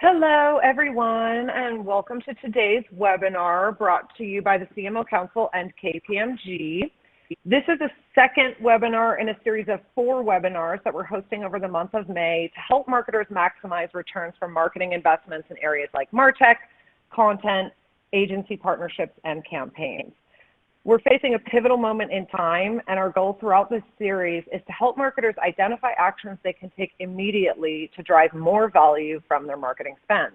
Hello, everyone, and welcome to today's webinar brought to you by the CMO Council and KPMG. This is the second webinar in a series of 4 webinars that we're hosting over the month of May to help marketers maximize returns from marketing investments in areas like MarTech, content, agency partnerships, and campaigns. We're facing a pivotal moment in time, and our goal throughout this series is to help marketers identify actions they can take immediately to drive more value from their marketing spend.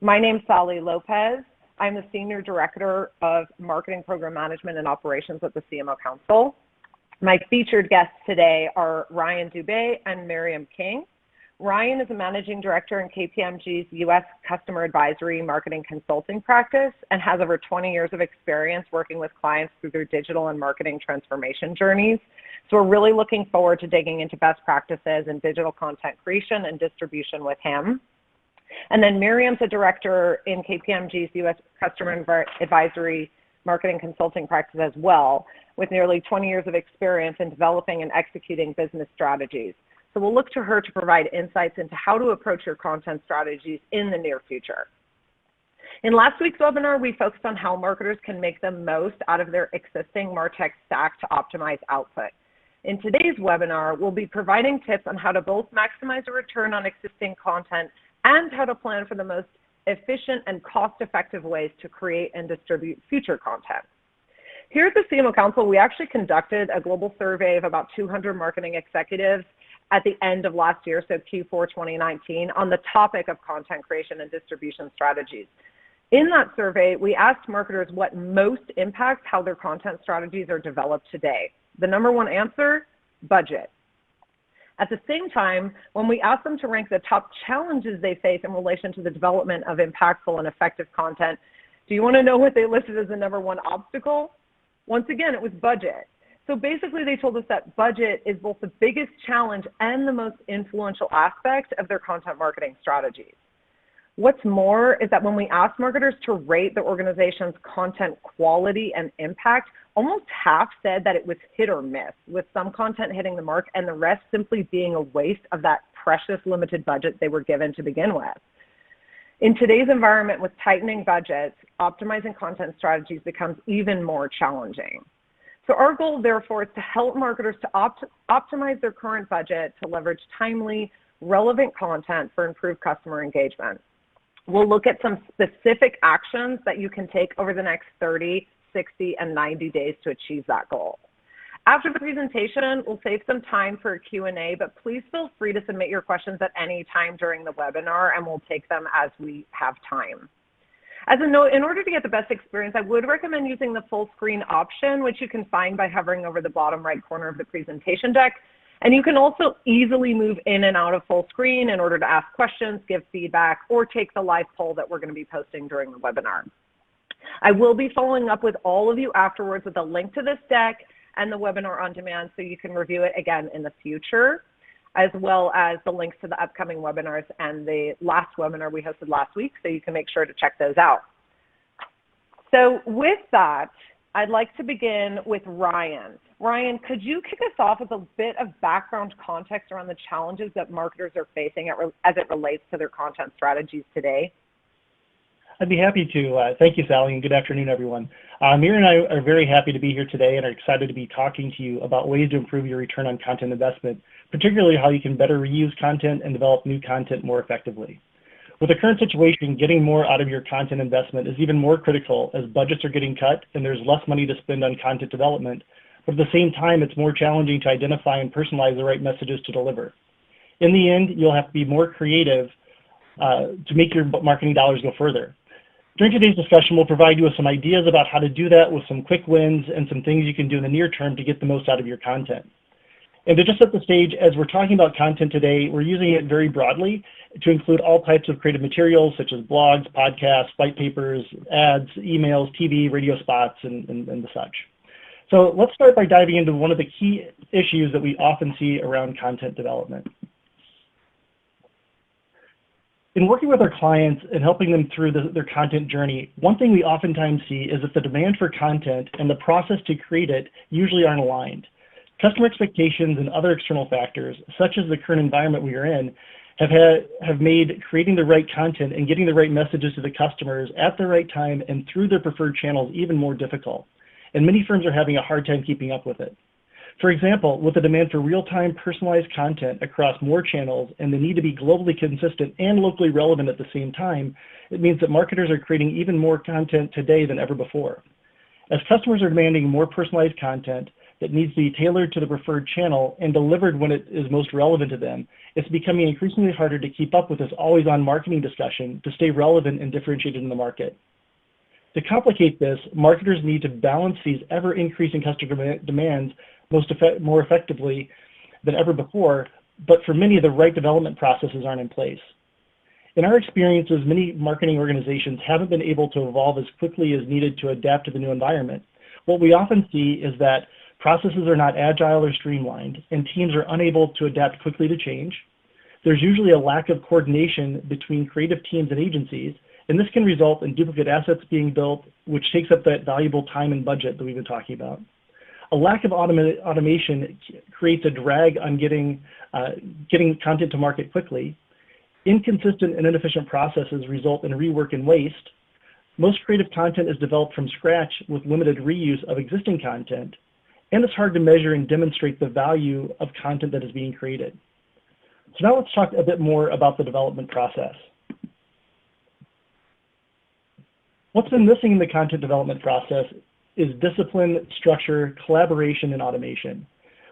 My name is Sally Lopez. I'm the Senior Director of Marketing Program Management and Operations at the CMO Council. My featured guests today are Ryan Dubé and Miriam King. Ryan is a Managing Director in KPMG's U.S. Customer Advisory Marketing Consulting practice and has over 20 years of experience working with clients through their digital and marketing transformation journeys. So we're really looking forward to digging into best practices in digital content creation and distribution with him. And then Miriam's a director in KPMG's U.S. Customer Advisory Marketing Consulting practice as well, with nearly 20 years of experience in developing and executing business strategies. So we'll look to her to provide insights into how to approach your content strategies in the near future. In last week's webinar, we focused on how marketers can make the most out of their existing MarTech stack to optimize output. In today's webinar, we'll be providing tips on how to both maximize a return on existing content and how to plan for the most efficient and cost-effective ways to create and distribute future content. Here at the CMO Council, we actually conducted a global survey of about 200 marketing executives at the end of last year, so Q4 2019, on the topic of content creation and distribution strategies. In that survey, we asked marketers what most impacts how their content strategies are developed today. The number one answer, budget. At the same time, when we asked them to rank the top challenges they face in relation to the development of impactful and effective content, do you want to know what they listed as the number one obstacle? Once again, it was budget. So basically, they told us that budget is both the biggest challenge and the most influential aspect of their content marketing strategies. What's more is that when we asked marketers to rate the organization's content quality and impact, almost half said that it was hit or miss, with some content hitting the mark and the rest simply being a waste of that precious limited budget they were given to begin with. In today's environment with tightening budgets, optimizing content strategies becomes even more challenging. So our goal, therefore, is to help marketers to optimize their current budget to leverage timely, relevant content for improved customer engagement. We'll look at some specific actions that you can take over the next 30, 60, and 90 days to achieve that goal. After the presentation, we'll save some time for a Q&A, but please feel free to submit your questions at any time during the webinar, and we'll take them as we have time. As a note, in order to get the best experience, I would recommend using the full screen option, which you can find by hovering over the bottom right corner of the presentation deck. And you can also easily move in and out of full screen in order to ask questions, give feedback, or take the live poll that we're going to be posting during the webinar. I will be following up with all of you afterwards with a link to this deck and the webinar on demand so you can review it again in the future, as well as the links to the upcoming webinars and the last webinar we hosted last week, so you can make sure to check those out. So with that, I'd like to begin with Ryan. Ryan, could you kick us off with a bit of background context around the challenges that marketers are facing as it relates to their content strategies today? I'd be happy to. Thank you, Sally, and good afternoon, everyone. Mira and I are very happy to be here today and are excited to be talking to you about ways to improve your return on content investment, particularly how you can better reuse content and develop new content more effectively. With the current situation, getting more out of your content investment is even more critical as budgets are getting cut and there's less money to spend on content development, but at the same time, it's more challenging to identify and personalize the right messages to deliver. In the end, you'll have to be more creative to make your marketing dollars go further. During today's discussion, we'll provide you with some ideas about how to do that with some quick wins and some things you can do in the near term to get the most out of your content. And to just set the stage, as we're talking about content today, we're using it very broadly to include all types of creative materials such as blogs, podcasts, white papers, ads, emails, TV, radio spots, and the such. So let's start by diving into one of the key issues that we often see around content development. In working with our clients and helping them through their content journey, one thing we oftentimes see is that the demand for content and the process to create it usually aren't aligned. Customer expectations and other external factors, such as the current environment we are in, have made creating the right content and getting the right messages to the customers at the right time and through their preferred channels even more difficult. And many firms are having a hard time keeping up with it. For example, with the demand for real-time personalized content across more channels and the need to be globally consistent and locally relevant at the same time, it means that marketers are creating even more content today than ever before. As customers are demanding more personalized content that needs to be tailored to the preferred channel and delivered when it is most relevant to them, it's becoming increasingly harder to keep up with this always-on marketing discussion to stay relevant and differentiated in the market. To complicate this, marketers need to balance these ever-increasing customer demands more effectively than ever before, but for many, the right development processes aren't in place. In our experiences, many marketing organizations haven't been able to evolve as quickly as needed to adapt to the new environment. What we often see is that processes are not agile or streamlined, and teams are unable to adapt quickly to change. There's usually a lack of coordination between creative teams and agencies, and this can result in duplicate assets being built, which takes up that valuable time and budget that we've been talking about. A lack of automation creates a drag on getting content to market quickly. Inconsistent and inefficient processes result in rework and waste. Most creative content is developed from scratch with limited reuse of existing content, and it's hard to measure and demonstrate the value of content that is being created. So now let's talk a bit more about the development process. What's been missing in the content development process is discipline, structure, collaboration, and automation.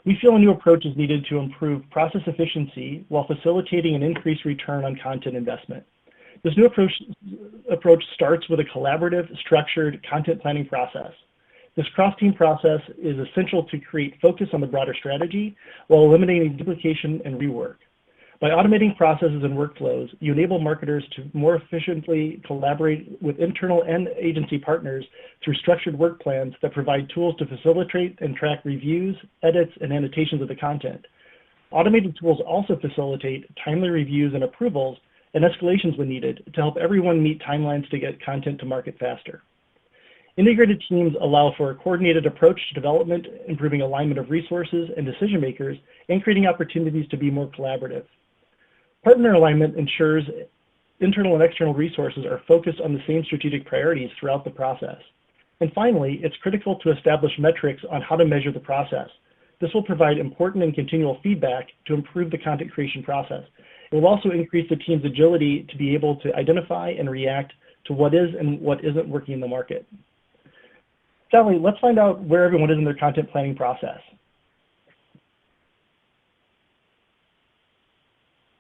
We feel a new approach is needed to improve process efficiency while facilitating an increased return on content investment. This new approach starts with a collaborative, structured content planning process. This cross-team process is essential to create focus on the broader strategy while eliminating duplication and rework. By automating processes and workflows, you enable marketers to more efficiently collaborate with internal and agency partners through structured work plans that provide tools to facilitate and track reviews, edits, and annotations of the content. Automated tools also facilitate timely reviews and approvals and escalations when needed to help everyone meet timelines to get content to market faster. Integrated teams allow for a coordinated approach to development, improving alignment of resources and decision makers, and creating opportunities to be more collaborative. Partner alignment ensures internal and external resources are focused on the same strategic priorities throughout the process. And finally, it's critical to establish metrics on how to measure the process. This will provide important and continual feedback to improve the content creation process. It will also increase the team's agility to be able to identify and react to what is and what isn't working in the market. Sally, let's find out where everyone is in their content planning process.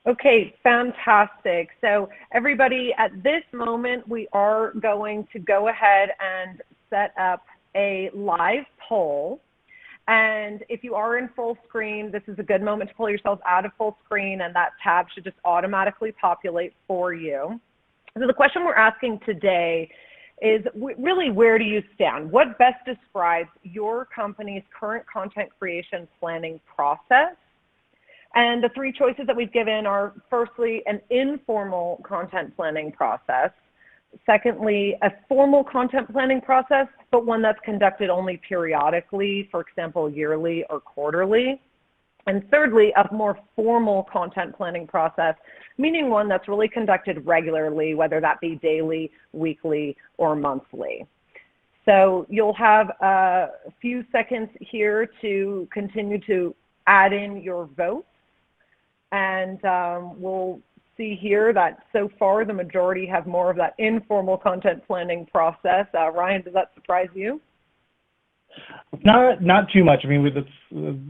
Okay, fantastic. So everybody, at this moment, we are going to go ahead and set up a live poll. And if you are in full screen, this is a good moment to pull yourself out of full screen, and that tab should just automatically populate for you. So the question we're asking today is really, where do you stand? What best describes your company's current content creation planning process? And the three choices that we've given are, firstly, an informal content planning process. Secondly, a formal content planning process, but one that's conducted only periodically, for example, yearly or quarterly. And thirdly, a more formal content planning process, meaning one that's really conducted regularly, whether that be daily, weekly, or monthly. So you'll have a few seconds here to continue to add in your vote. And we'll see here that so far the majority have more of that informal content planning process. Ryan, does that surprise you? Not too much. I mean,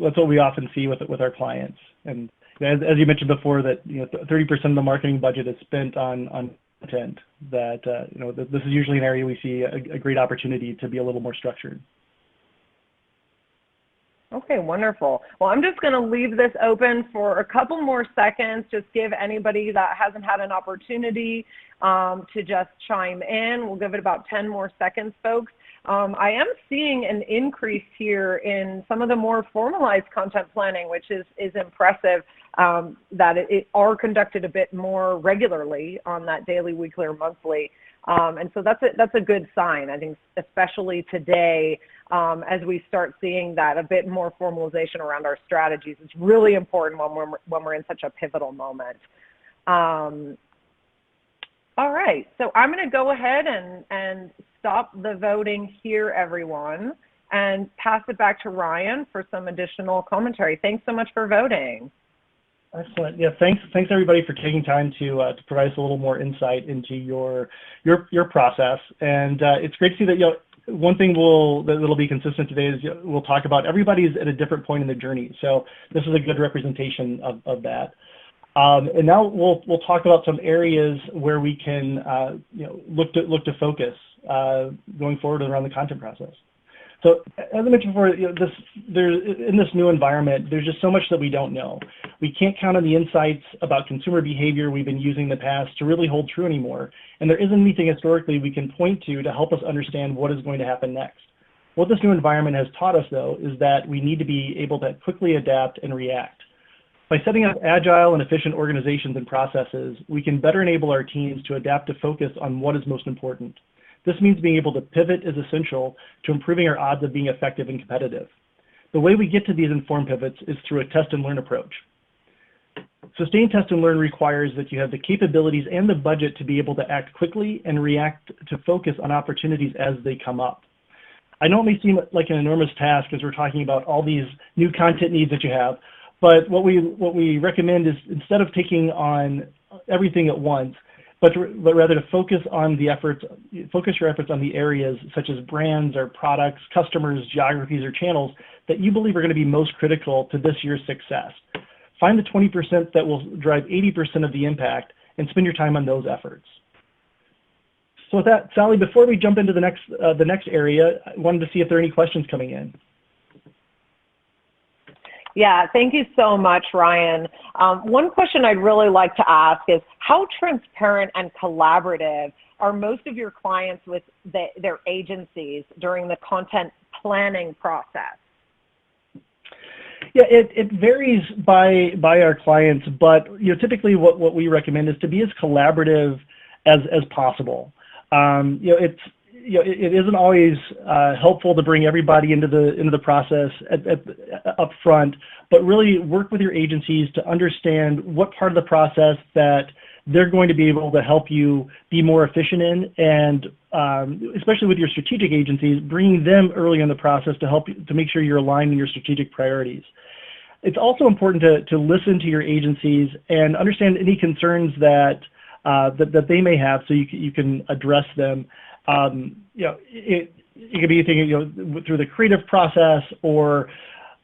that's what we often see with our clients. And as you mentioned before, that 30% of the marketing budget is spent on content. That this is usually an area we see a great opportunity to be a little more structured. Okay, wonderful. Well, I'm just going to leave this open for a couple more seconds, just give anybody that hasn't had an opportunity to just chime in. We'll give it about 10 more seconds, folks. I am seeing an increase here in some of the more formalized content planning, which is impressive, that it are conducted a bit more regularly on that daily, weekly, or monthly. And so that's a good sign, I think, especially today, as we start seeing that a bit more formalization around our strategies. It's really important when we're in such a pivotal moment. All right, so I'm going to go ahead and stop the voting here, everyone, and pass it back to Ryan for some additional commentary. Thanks so much for voting. Excellent. Yeah, thanks everybody for taking time to provide us a little more insight into your process. And it's great to see that one thing that'll be consistent today is we'll talk about everybody's at a different point in the journey. So this is a good representation of that. And now we'll talk about some areas where we can look to focus going forward around the content process. So as I mentioned before, in this new environment, there's just so much that we don't know. We can't count on the insights about consumer behavior we've been using in the past to really hold true anymore. And there isn't anything historically we can point to help us understand what is going to happen next. What this new environment has taught us, though, is that we need to be able to quickly adapt and react. By setting up agile and efficient organizations and processes, we can better enable our teams to adapt to focus on what is most important. This means being able to pivot is essential to improving our odds of being effective and competitive. The way we get to these informed pivots is through a test and learn approach. Sustained test and learn requires that you have the capabilities and the budget to be able to act quickly and react to focus on opportunities as they come up. I know it may seem like an enormous task as we're talking about all these new content needs that you have, but what we recommend is instead of taking on everything at once, but rather to focus your efforts on the areas such as brands or products, customers, geographies, or channels that you believe are going to be most critical to this year's success. Find the 20% that will drive 80% of the impact and spend your time on those efforts. So with that, Sally, before we jump into the next area, I wanted to see if there are any questions coming in. Yeah, thank you so much, Ryan. One question I'd really like to ask is, how transparent and collaborative are most of your clients with their agencies during the content planning process? Yeah, it varies by our clients, but typically what we recommend is to be as collaborative as possible. It isn't always helpful to bring everybody into the process up front, but really work with your agencies to understand what part of the process that they're going to be able to help you be more efficient in, and especially with your strategic agencies, bringing them early in the process to help to make sure you're aligned in your strategic priorities. It's also important to listen to your agencies and understand any concerns that they may have, so you can address them. It could be anything, through the creative process, or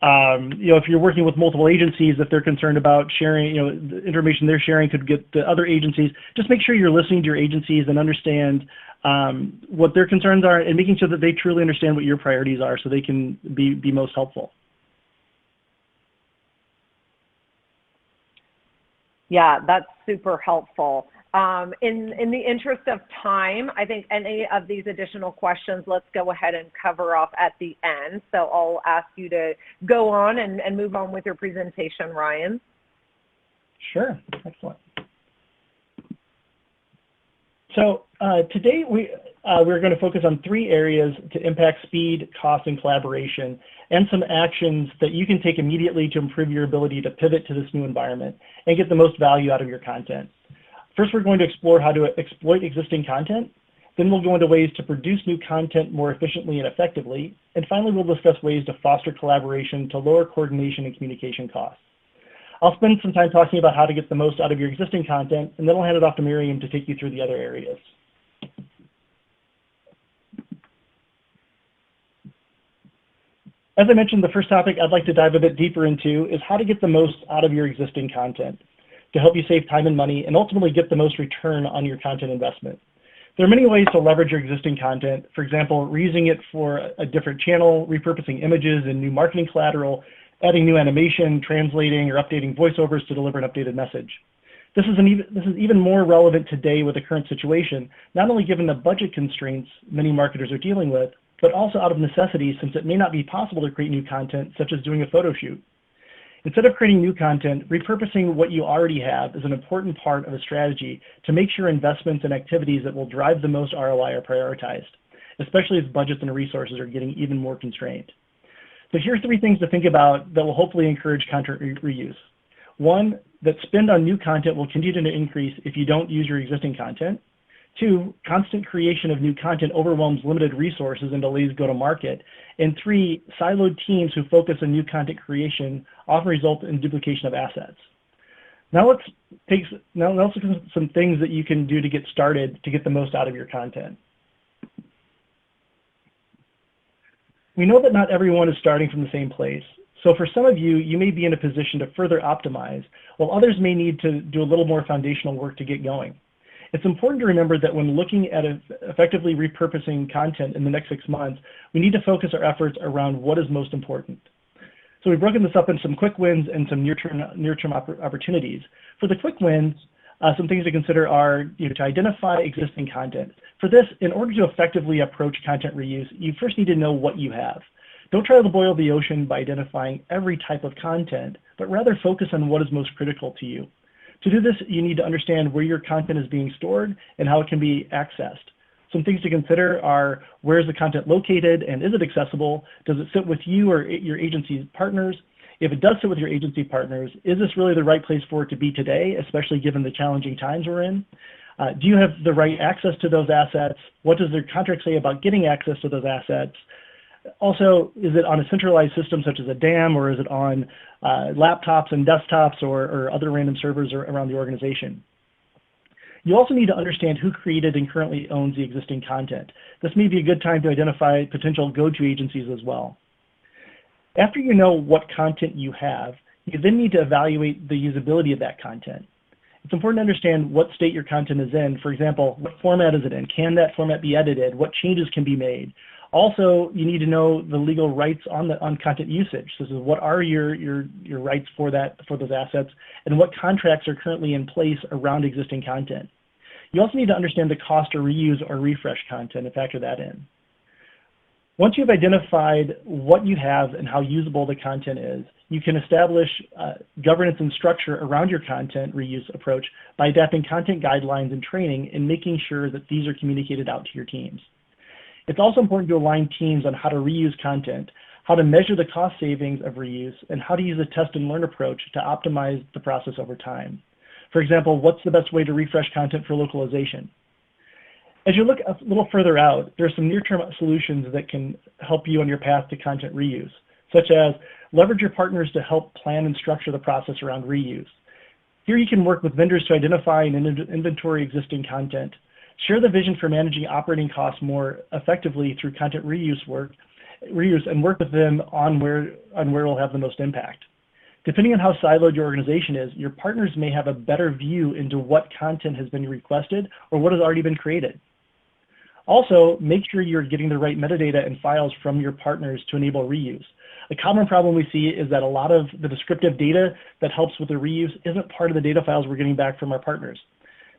if you're working with multiple agencies, if they're concerned about sharing, the information they're sharing could get to other agencies. Just make sure you're listening to your agencies and understand what their concerns are, and making sure that they truly understand what your priorities are, so they can be most helpful. Yeah, that's super helpful. In the interest of time, I think any of these additional questions, let's go ahead and cover off at the end. So I'll ask you to go on and move on with your presentation, Ryan. Sure, excellent. So today we're going to focus on 3 areas to impact speed, cost, and collaboration, and some actions that you can take immediately to improve your ability to pivot to this new environment and get the most value out of your content. First, we're going to explore how to exploit existing content. Then we'll go into ways to produce new content more efficiently and effectively. And finally, we'll discuss ways to foster collaboration to lower coordination and communication costs. I'll spend some time talking about how to get the most out of your existing content, and then I'll hand it off to Miriam to take you through the other areas. As I mentioned, the first topic I'd like to dive a bit deeper into is how to get the most out of your existing content to help you save time and money and ultimately get the most return on your content investment. There are many ways to leverage your existing content. For example, reusing it for a different channel, repurposing images and new marketing collateral, adding new animation, translating or updating voiceovers to deliver an updated message. This is even more relevant today with the current situation, not only given the budget constraints many marketers are dealing with, but also out of necessity, since it may not be possible to create new content, such as doing a photo shoot. Instead of creating new content, repurposing what you already have is an important part of a strategy to make sure investments and activities that will drive the most ROI are prioritized, especially as budgets and resources are getting even more constrained. So here's 3 things to think about that will hopefully encourage content reuse. One, that spend on new content will continue to increase if you don't use your existing content. Two, constant creation of new content overwhelms limited resources and delays go-to-market. And three, siloed teams who focus on new content creation often result in duplication of assets. Now let's look at some things that you can do to get started to get the most out of your content. We know that not everyone is starting from the same place. So for some of you, you may be in a position to further optimize, while others may need to do a little more foundational work to get going. It's important to remember that when looking at effectively repurposing content in the next 6 months, we need to focus our efforts around what is most important. So we've broken this up into some quick wins and some near-term opportunities. For the quick wins, some things to consider are to identify existing content. For this, in order to effectively approach content reuse, you first need to know what you have. Don't try to boil the ocean by identifying every type of content, but rather focus on what is most critical to you. To do this, you need to understand where your content is being stored and how it can be accessed. Some things to consider are, where is the content located and is it accessible? Does it sit with you or your agency's partners? If it does sit with your agency partners, is this really the right place for it to be today, especially given the challenging times we're in? Do you have the right access to those assets? What does their contract say about getting access to those assets? Also, is it on a centralized system such as a DAM, or is it on laptops and desktops or other random servers around the organization? You also need to understand who created and currently owns the existing content. This may be a good time to identify potential go-to agencies as well. After you know what content you have, you then need to evaluate the usability of that content. It's important to understand what state your content is in. For example, what format is it in? Can that format be edited? What changes can be made? Also, you need to know the legal rights on content usage. This is what are your rights for those assets, and what contracts are currently in place around existing content. You also need to understand the cost to reuse or refresh content and factor that in. Once you've identified what you have and how usable the content is, you can establish governance and structure around your content reuse approach by adapting content guidelines and training and making sure that these are communicated out to your teams. It's also important to align teams on how to reuse content, how to measure the cost savings of reuse, and how to use a test and learn approach to optimize the process over time. For example, what's the best way to refresh content for localization? As you look a little further out, there are some near-term solutions that can help you on your path to content reuse, such as leverage your partners to help plan and structure the process around reuse. Here you can work with vendors to identify and inventory existing content, share the vision for managing operating costs more effectively through content reuse, and work with them on where it'll have the most impact. Depending on how siloed your organization is, your partners may have a better view into what content has been requested or what has already been created. Also, make sure you're getting the right metadata and files from your partners to enable reuse. A common problem we see is that a lot of the descriptive data that helps with the reuse isn't part of the data files we're getting back from our partners.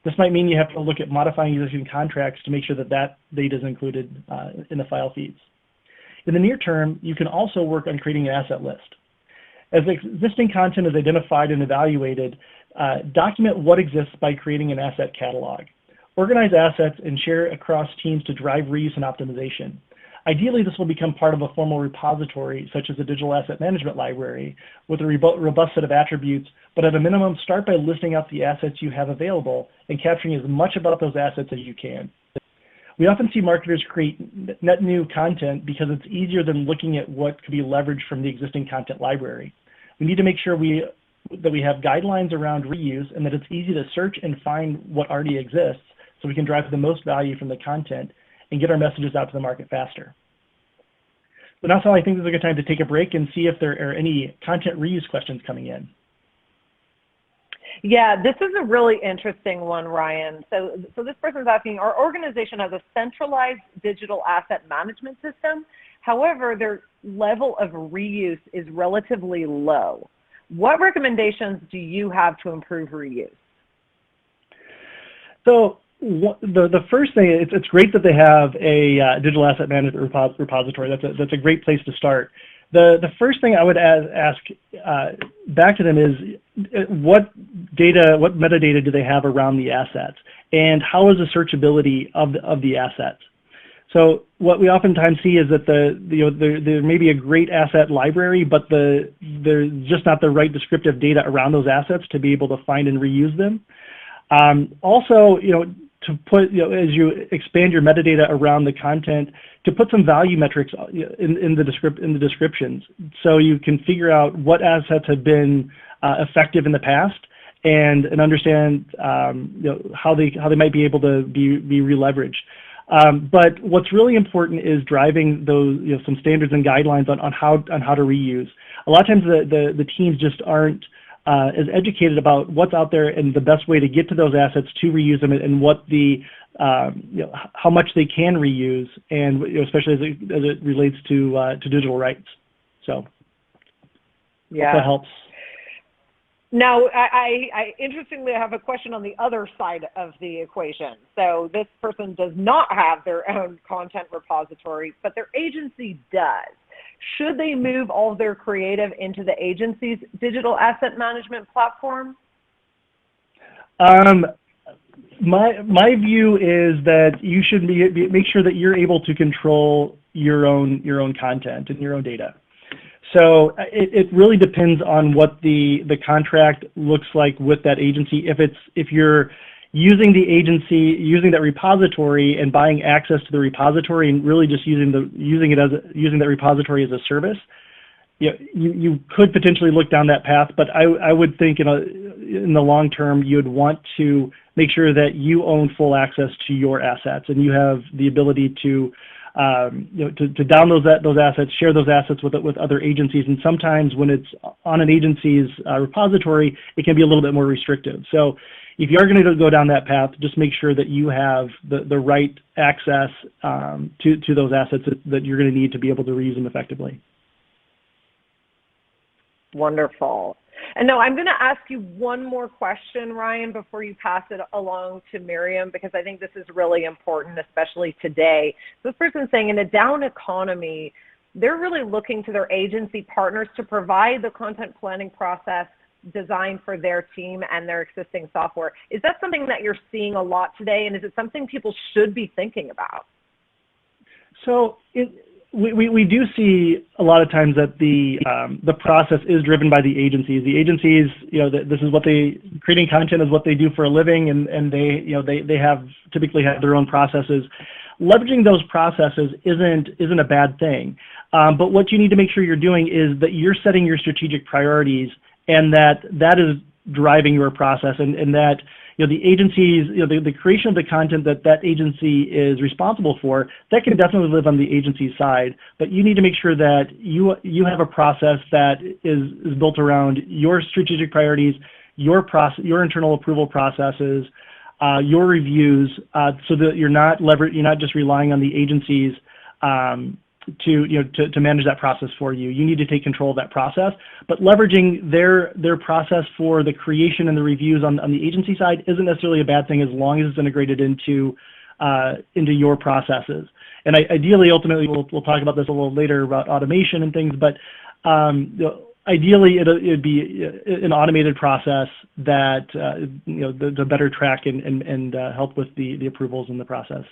This might mean you have to look at modifying existing contracts to make sure that that data is included in the file feeds. In the near term, you can also work on creating an asset list. As existing content is identified and evaluated, document what exists by creating an asset catalog. Organize assets and share across teams to drive reuse and optimization. Ideally, this will become part of a formal repository, such as a digital asset management library, with a robust set of attributes, but at a minimum, start by listing out the assets you have available and capturing as much about those assets as you can. We often see marketers create net new content because it's easier than looking at what could be leveraged from the existing content library. We need to make sure that we have guidelines around reuse and that it's easy to search and find what already exists so we can drive the most value from the content and get our messages out to the market faster. But now, I think this is a good time to take a break and see if there are any content reuse questions coming in. Yeah, this is a really interesting one, Ryan. So this person's asking, our organization has a centralized digital asset management system. However, their level of reuse is relatively low. What recommendations do you have to improve reuse? So the first thing, it's great that they have a digital asset management repository. That's a great place to start. The first thing I would ask back to them is what metadata do they have around the assets, and how is the searchability of the assets? So what we oftentimes see is that there may be a great asset library, but there's just not the right descriptive data around those assets to be able to find and reuse them. Also, to put, as you expand your metadata around the content, to put some value metrics in the descriptions, so you can figure out what assets have been effective in the past and understand how they might be able to be re-leveraged. But what's really important is driving those some standards and guidelines on how to reuse. A lot of times the teams just aren't as educated about what's out there and the best way to get to those assets to reuse them, and what the how much they can reuse, and especially as it relates to digital rights. So yeah, hope that helps. Now, I interestingly have a question on the other side of the equation. So this person does not have their own content repository, but their agency does. Should they move all of their creative into the agency's digital asset management platform? My view is that you should make sure that you're able to control your own content and your own data. So it really depends on what the contract looks like with that agency. If you're using the agency, using that repository and buying access to the repository and really just using that repository as a service, you could potentially look down that path. But I would think in the long term, you'd want to make sure that you own full access to your assets and you have the ability to download those assets, share those assets with other agencies. And sometimes when it's on an agency's repository, it can be a little bit more restrictive. So if you are going to go down that path, just make sure that you have the right access to those assets that you're going to need to be able to reuse them effectively. Wonderful. And now I'm going to ask you one more question, Ryan, before you pass it along to Miriam, because I think this is really important, especially today. So this person's saying in a down economy, they're really looking to their agency partners to provide the content planning process designed for their team and their existing software. Is that something that you're seeing a lot today, and is it something people should be thinking about? So we do see a lot of times that the process is driven by the agencies. The agencies, this is what creating content is what they do for a living, and they typically have their own processes. Leveraging those processes isn't a bad thing, but what you need to make sure you're doing is that you're setting your strategic priorities, and that is driving your process, and that the agencies, the creation of the content that agency is responsible for, that can definitely live on the agency side. But you need to make sure that you have a process that is built around your strategic priorities, your internal approval processes, your reviews, so that you're not just relying on the agencies to manage that process for you. You need to take control of that process, but leveraging their process for the creation and the reviews on the agency side isn't necessarily a bad thing, as long as it's integrated into your processes. And ideally, ultimately, we'll talk about this a little later about automation and things, but ideally it'd be an automated process that the better track and help with the approvals and the process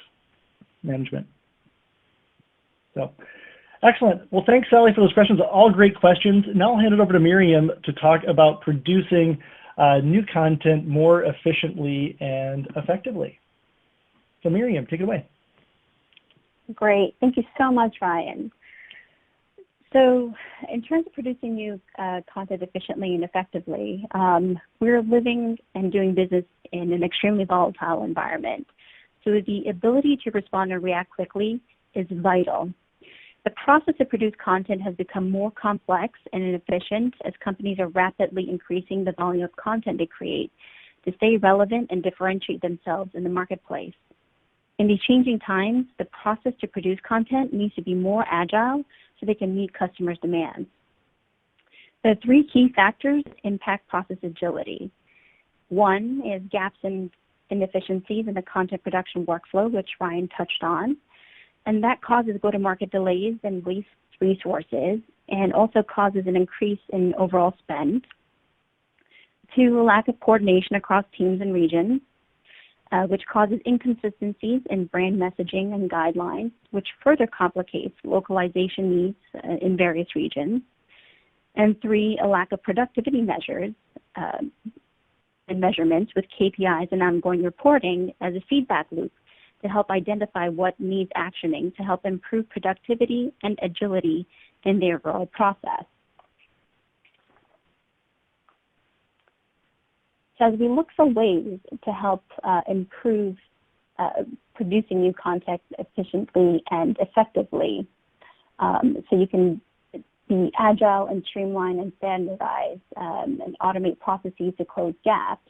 management. So, excellent. Well, thanks, Sally, for those questions. All great questions. Now I'll hand it over to Miriam to talk about producing new content more efficiently and effectively. So, Miriam, take it away. Great. Thank you so much, Ryan. So, in terms of producing new content efficiently and effectively, we're living and doing business in an extremely volatile environment. So the ability to respond and react quickly is vital. The process to produce content has become more complex and inefficient as companies are rapidly increasing the volume of content they create to stay relevant and differentiate themselves in the marketplace. In these changing times, the process to produce content needs to be more agile so they can meet customers' demands. The three key factors impact process agility. One is gaps and inefficiencies in the content production workflow, which Ryan touched on. And that causes go-to-market delays and waste resources, and also causes an increase in overall spend. Two, a lack of coordination across teams and regions. which causes inconsistencies in brand messaging and guidelines, which further complicates localization needs in various regions. And 3, a lack of productivity measures and measurements with KPIs and ongoing reporting as a feedback loop to help identify what needs actioning to help improve productivity and agility in the overall process. So as we look for ways to help improve producing new content efficiently and effectively, so you can be agile and streamline and standardize and automate processes to close gaps,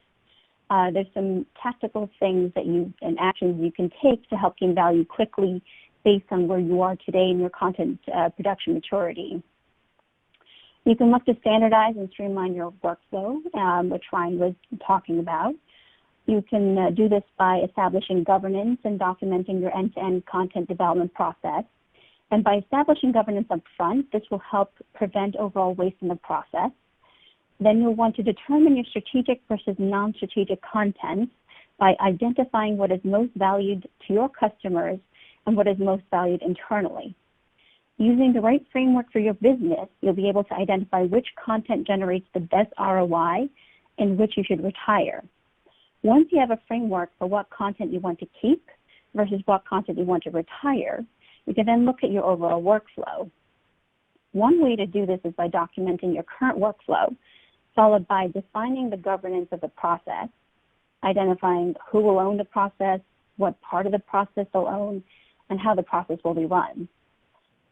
there's some tactical things that and actions you can take to help gain value quickly based on where you are today in your content production maturity. You can look to standardize and streamline your workflow, which Ryan was talking about. You can do this by establishing governance and documenting your end-to-end content development process. And by establishing governance up front, this will help prevent overall waste in the process. Then you'll want to determine your strategic versus non-strategic content by identifying what is most valued to your customers and what is most valued internally. Using the right framework for your business, you'll be able to identify which content generates the best ROI and which you should retire. Once you have a framework for what content you want to keep versus what content you want to retire, you can then look at your overall workflow. One way to do this is by documenting your current workflow, followed by defining the governance of the process, identifying who will own the process, what part of the process they'll own, and how the process will be run.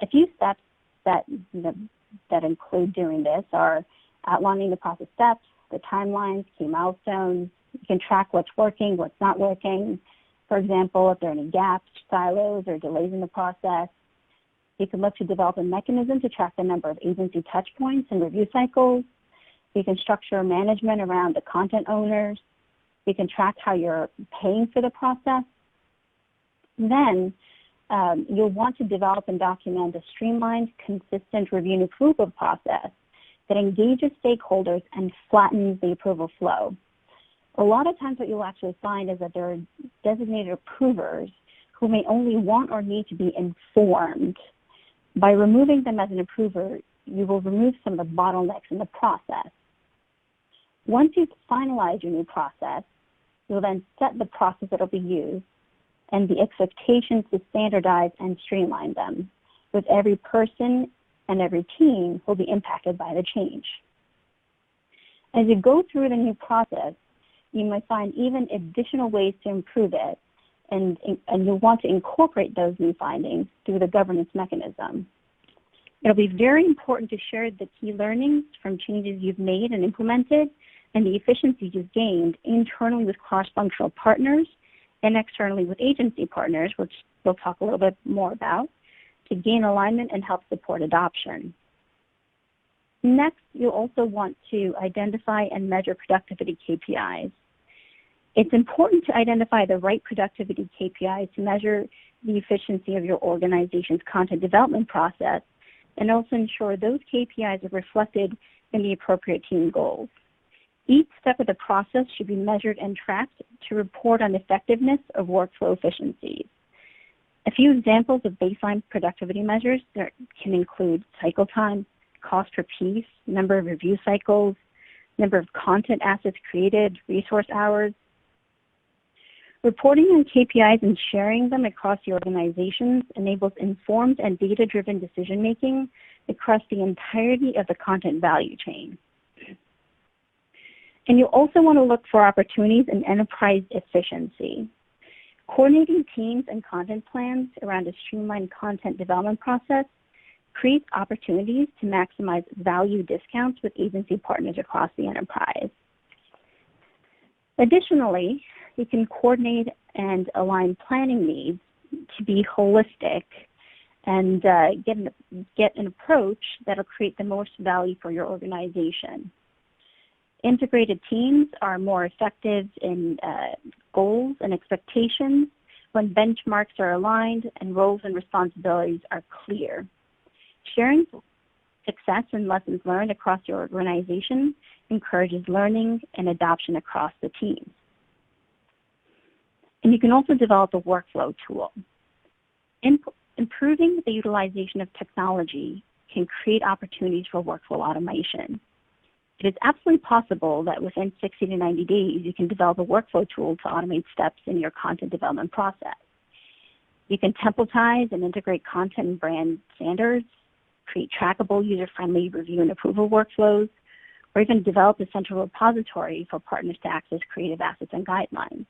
A few steps that include doing this are outlining the process steps, the timelines, key milestones. You can track what's working, what's not working. For example, if there are any gaps, silos, or delays in the process. You can look to develop a mechanism to track the number of agency touch points and review cycles. You can structure management around the content owners. You can track how you're paying for the process. Then you'll want to develop and document a streamlined, consistent review and approval process that engages stakeholders and flattens the approval flow. A lot of times what you'll actually find is that there are designated approvers who may only want or need to be informed. By removing them as an approver, you will remove some of the bottlenecks in the process. Once you've finalized your new process, you'll then set the process that will be used and the expectations to standardize and streamline them, with every person and every team will be impacted by the change. As you go through the new process, you might find even additional ways to improve it, and you'll want to incorporate those new findings through the governance mechanism. It'll be very important to share the key learnings from changes you've made and implemented and the efficiencies you've gained internally with cross-functional partners and externally with agency partners, which we'll talk a little bit more about, to gain alignment and help support adoption. Next, you'll also want to identify and measure productivity KPIs. It's important to identify the right productivity KPIs to measure the efficiency of your organization's content development process and also ensure those KPIs are reflected in the appropriate team goals. Each step of the process should be measured and tracked to report on the effectiveness of workflow efficiencies. A few examples of baseline productivity measures that can include cycle time, cost per piece, number of review cycles, number of content assets created, resource hours. Reporting on KPIs and sharing them across your organizations enables informed and data-driven decision-making across the entirety of the content value chain. And you also want to look for opportunities in enterprise efficiency. Coordinating teams and content plans around a streamlined content development process creates opportunities to maximize value discounts with agency partners across the enterprise. Additionally, you can coordinate and align planning needs to be holistic and get an approach that will create the most value for your organization. Integrated teams are more effective in goals and expectations when benchmarks are aligned and roles and responsibilities are clear. Sharing success and lessons learned across your organization encourages learning and adoption across the team. And you can also develop a workflow tool. Improving the utilization of technology can create opportunities for workflow automation. It is absolutely possible that within 60 to 90 days, you can develop a workflow tool to automate steps in your content development process. You can templatize and integrate content and brand standards, create trackable, user-friendly review and approval workflows, or even develop a central repository for partners to access creative assets and guidelines.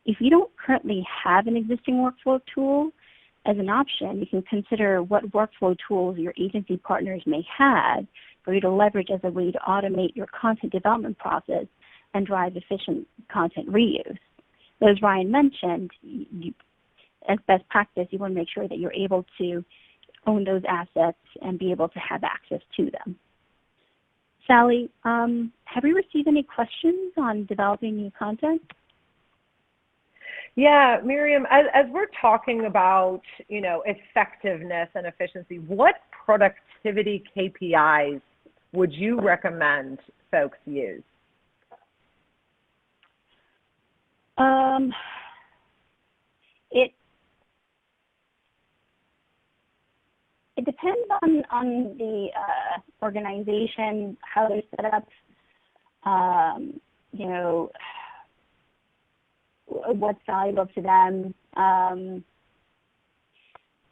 If you don't currently have an existing workflow tool, as an option, you can consider what workflow tools your agency partners may have for you to leverage as a way to automate your content development process and drive efficient content reuse. As Ryan mentioned, as best practice, you want to make sure that you're able to own those assets and be able to have access to them. Sally, have we received any questions on developing new content? Yeah, Miriam, as we're talking about, effectiveness and efficiency, what productivity KPIs would you recommend folks use? It depends on the organization, how they're set up, what's valuable to them.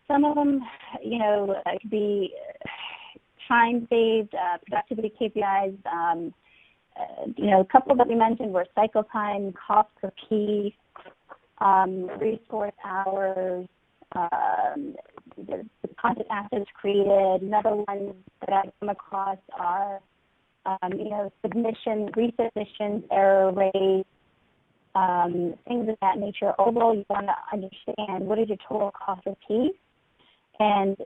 Some of them, could be time-based, productivity KPIs. A couple that we mentioned were cycle time, cost per piece, resource hours, the content assets created. Another one that I've come across are, resubmissions, error rates, things of that nature. Overall, you want to understand what is your total cost per piece, and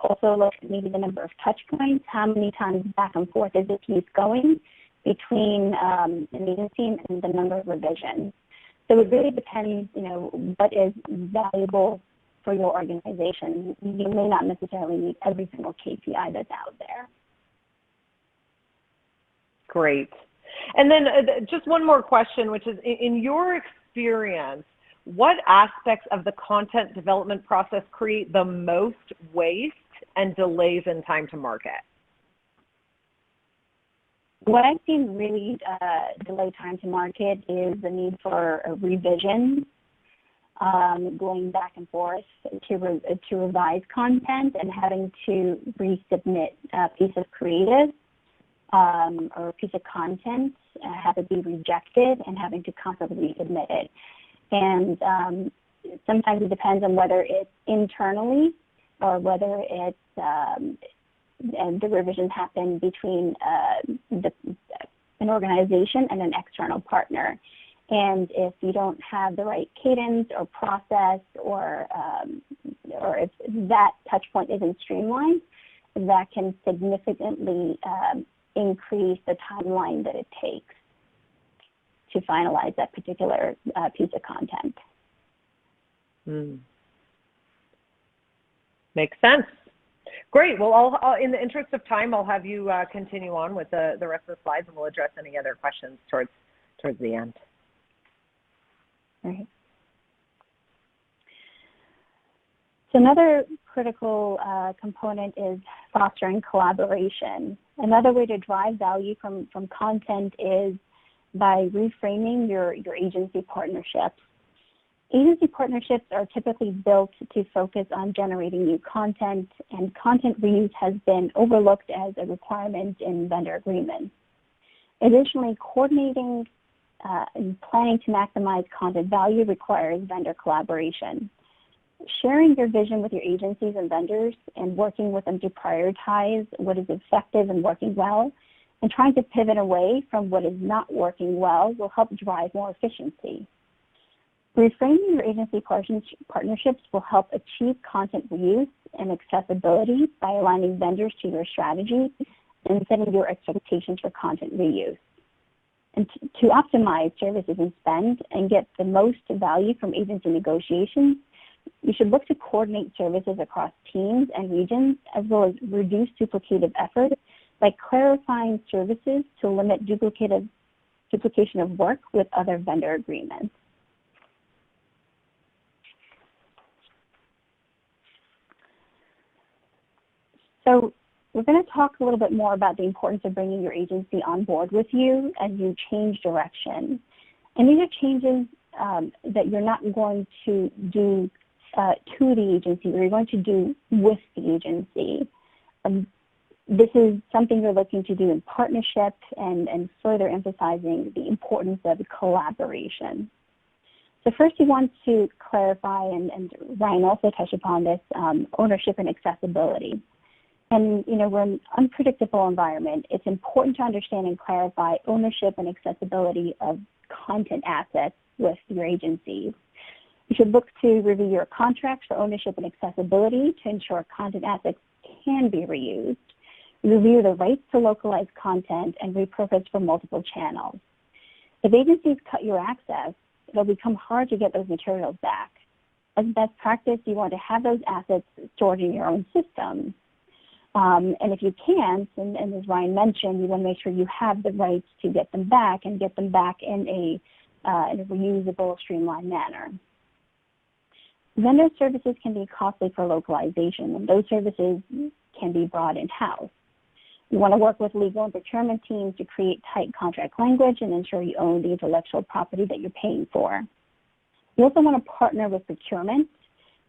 also look at maybe the number of touch points, how many times back and forth is the piece going between an agency and the number of revisions. So it really depends, what is valuable for your organization. You may not necessarily need every single KPI that's out there. Great. And then just one more question, which is, in your experience, what aspects of the content development process create the most waste and delays in time to market? What I've seen really delay time to market is the need for a revision, going back and forth to revise content and having to resubmit a piece of creative or a piece of content, have it be rejected and having to constantly resubmit it. And sometimes it depends on whether it's internally or whether it's and the revisions happen between an organization and an external partner. And if you don't have the right cadence or process, or if that touch point isn't streamlined, that can significantly increase the timeline that it takes to finalize that particular piece of content. Makes sense. Great. Well, in the interest of time, I'll have you continue on with the rest of the slides, and we'll address any other questions towards the end. All right. So another critical component is fostering collaboration. Another way to drive value from content is by reframing your agency partnerships. Agency partnerships are typically built to focus on generating new content, and content reuse has been overlooked as a requirement in vendor agreements. Additionally, coordinating and planning to maximize content value requires vendor collaboration. Sharing your vision with your agencies and vendors and working with them to prioritize what is effective and working well, and trying to pivot away from what is not working well will help drive more efficiency. Reframing your agency partnerships will help achieve content reuse and accessibility by aligning vendors to your strategy and setting your expectations for content reuse. And to optimize services and spend and get the most value from agency negotiations, you should look to coordinate services across teams and regions, as well as reduce duplicative efforts by clarifying services to limit duplication of work with other vendor agreements. So we're going to talk a little bit more about the importance of bringing your agency on board with you as you change direction. And these are changes that you're not going to do to the agency, or you're going to do with the agency. This is something you're looking to do in partnership and further emphasizing the importance of collaboration. So first we want to clarify, and Ryan also touched upon this, ownership and accessibility. And we're in an unpredictable environment. It's important to understand and clarify ownership and accessibility of content assets with your agencies. You should look to review your contracts for ownership and accessibility to ensure content assets can be reused. Review the rights to localized content and repurpose for multiple channels. If agencies cut your access, it'll become hard to get those materials back. As best practice, you want to have those assets stored in your own system. And if you can't, and as Ryan mentioned, you want to make sure you have the rights to get them back and get them back in a reusable, streamlined manner. Vendor services can be costly for localization, and those services can be brought in-house. You want to work with legal and procurement teams to create tight contract language and ensure you own the intellectual property that you're paying for. You also want to partner with procurement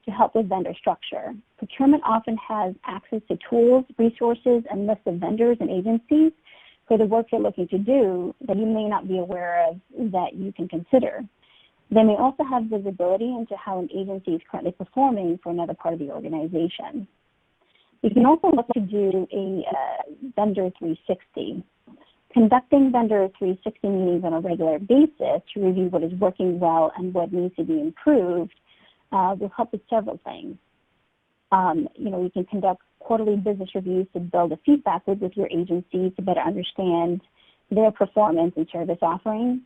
to help with vendor structure. Procurement often has access to tools, resources, and lists of vendors and agencies for the work you're looking to do that you may not be aware of that you can consider. They may also have visibility into how an agency is currently performing for another part of the organization. You can also look to do a vendor 360. Conducting vendor 360 meetings on a regular basis to review what is working well and what needs to be improved will help with several things. You can conduct quarterly business reviews to build a feedback loop with your agency to better understand their performance and service offerings.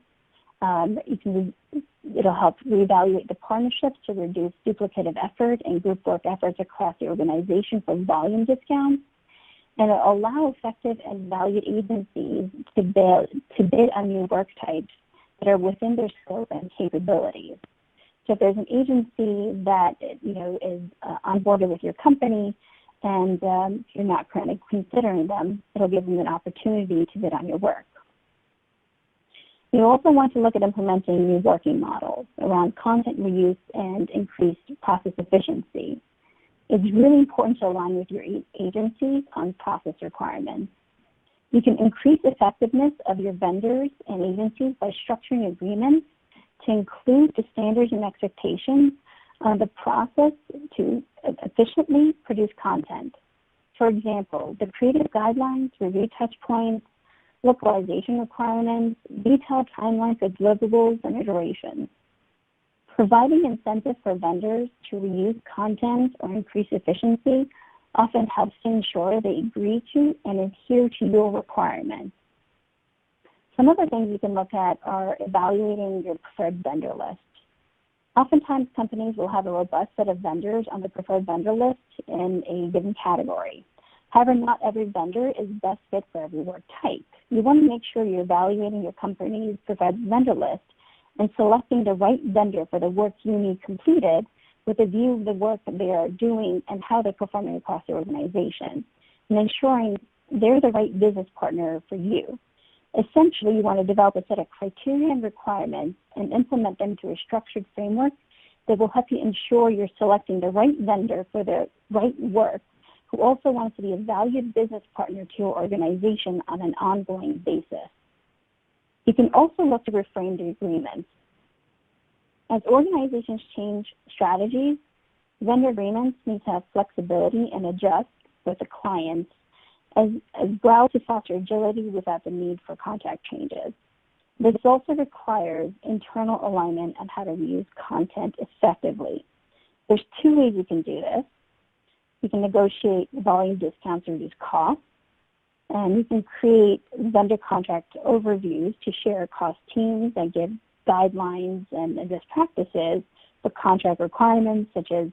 It'll help reevaluate the partnerships to reduce duplicative effort and group work efforts across the organization for volume discounts. And it'll allow effective and valued agencies to bid on new work types that are within their scope and capabilities. So if there's an agency that is on board with your company and you're not currently considering them, it'll give them an opportunity to bid on your work. You also want to look at implementing new working models around content reuse and increased process efficiency. It's really important to align with your agencies on process requirements. You can increase effectiveness of your vendors and agencies by structuring agreements to include the standards and expectations on the process to efficiently produce content. For example, the creative guidelines, review touch points, localization requirements, detailed timelines for deliverables and iterations. Providing incentives for vendors to reuse content or increase efficiency often helps to ensure they agree to and adhere to your requirements. Some other things you can look at are evaluating your preferred vendor list. Oftentimes, companies will have a robust set of vendors on the preferred vendor list in a given category. However, not every vendor is best fit for every work type. You want to make sure you're evaluating your company's preferred vendor list and selecting the right vendor for the work you need completed with a view of the work that they are doing and how they're performing across the organization, and ensuring they're the right business partner for you. Essentially, you want to develop a set of criteria and requirements and implement them through a structured framework that will help you ensure you're selecting the right vendor for the right work, who also wants to be a valued business partner to your organization on an ongoing basis. You can also look to reframe the agreements. As organizations change strategies, vendor agreements need to have flexibility and adjust with the clients as well to foster agility without the need for contract changes. This also requires internal alignment on how to reuse content effectively. There's two ways you can do this. You can negotiate volume discounts to reduce costs, and you can create vendor contract overviews to share across teams that give guidelines and best practices for contract requirements such as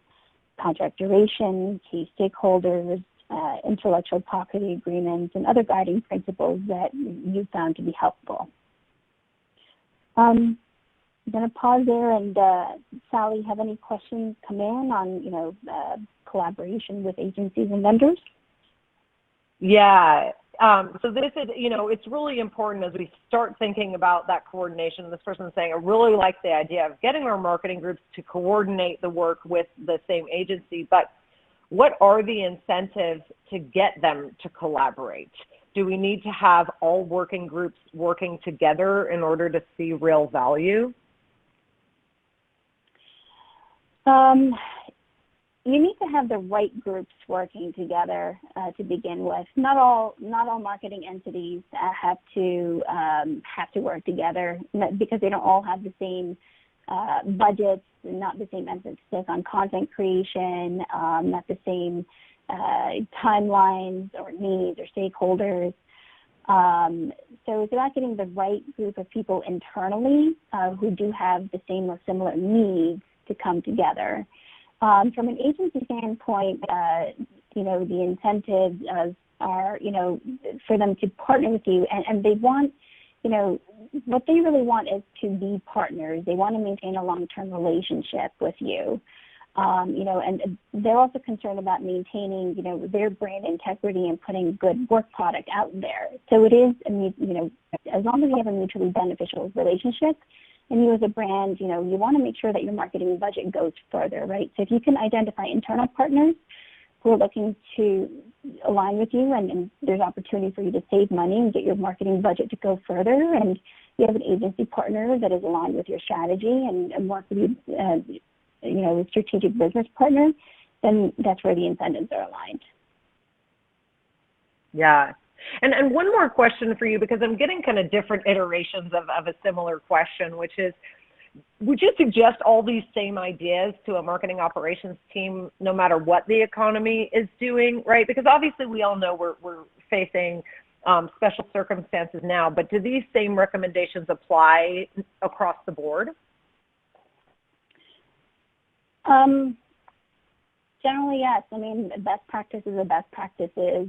contract duration, key stakeholders, intellectual property agreements, and other guiding principles that you found to be helpful. I'm going to pause there, and Sally, have any questions come in on, collaboration with agencies and vendors? Yeah. So this is, it's really important as we start thinking about that coordination. This person's saying, I really like the idea of getting our marketing groups to coordinate the work with the same agency, but what are the incentives to get them to collaborate? Do we need to have all working groups working together in order to see real value? You need to have the right groups working together to begin with. Not all marketing entities have to work together because they don't all have the same budgets, not the same emphasis on content creation, not the same timelines or needs or stakeholders. So it's about getting the right group of people internally who do have the same or similar needs to come together. From an agency standpoint, the incentives are, for them to partner with you, and they want, what they really want is to be partners. They want to maintain a long-term relationship with you, and they're also concerned about maintaining, their brand integrity and putting good work product out there. So it is, as long as you have a mutually beneficial relationship, and you as a brand, you want to make sure that your marketing budget goes further, right? So if you can identify internal partners who are looking to align with you and there's opportunity for you to save money and get your marketing budget to go further, and you have an agency partner that is aligned with your strategy and work with you, a strategic business partner, then that's where the incentives are aligned. Yeah. And one more question for you, because I'm getting kind of different iterations of a similar question, which is, would you suggest all these same ideas to a marketing operations team no matter what the economy is doing, right? Because obviously we all know we're facing special circumstances now, but do these same recommendations apply across the board? Generally, yes. Best practices are best practices.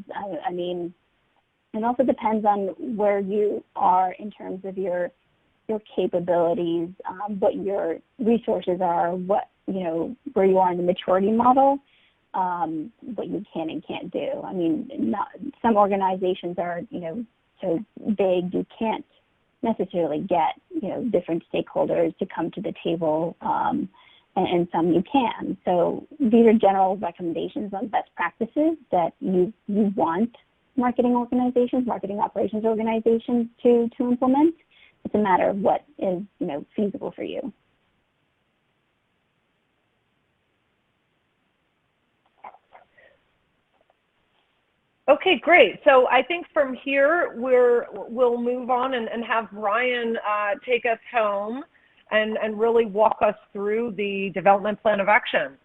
It also depends on where you are in terms of your capabilities, what your resources are, where you are in the maturity model, what you can and can't do. Some organizations are, so big you can't necessarily get, different stakeholders to come to the table, and some you can. So these are general recommendations on best practices that you want marketing operations organizations to implement. It's a matter of what is, feasible for you. Okay, great. So I think from here we'll move on and have Ryan take us home and really walk us through the development plan of action.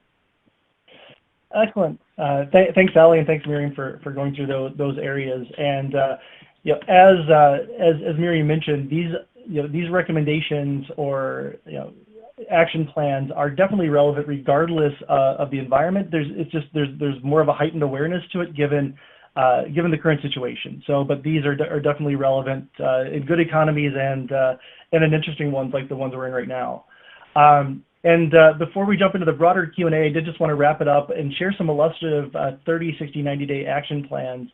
Excellent. Thanks, Sally, and thanks, Miriam, for going through those areas. And as Miriam mentioned, these recommendations or action plans are definitely relevant regardless of the environment. There's more of a heightened awareness to it given the current situation. So, but these are definitely relevant in good economies and in interesting ones like the ones we're in right now. And before we jump into the broader Q&A, I did just want to wrap it up and share some illustrative 30, 60, 90-day action plans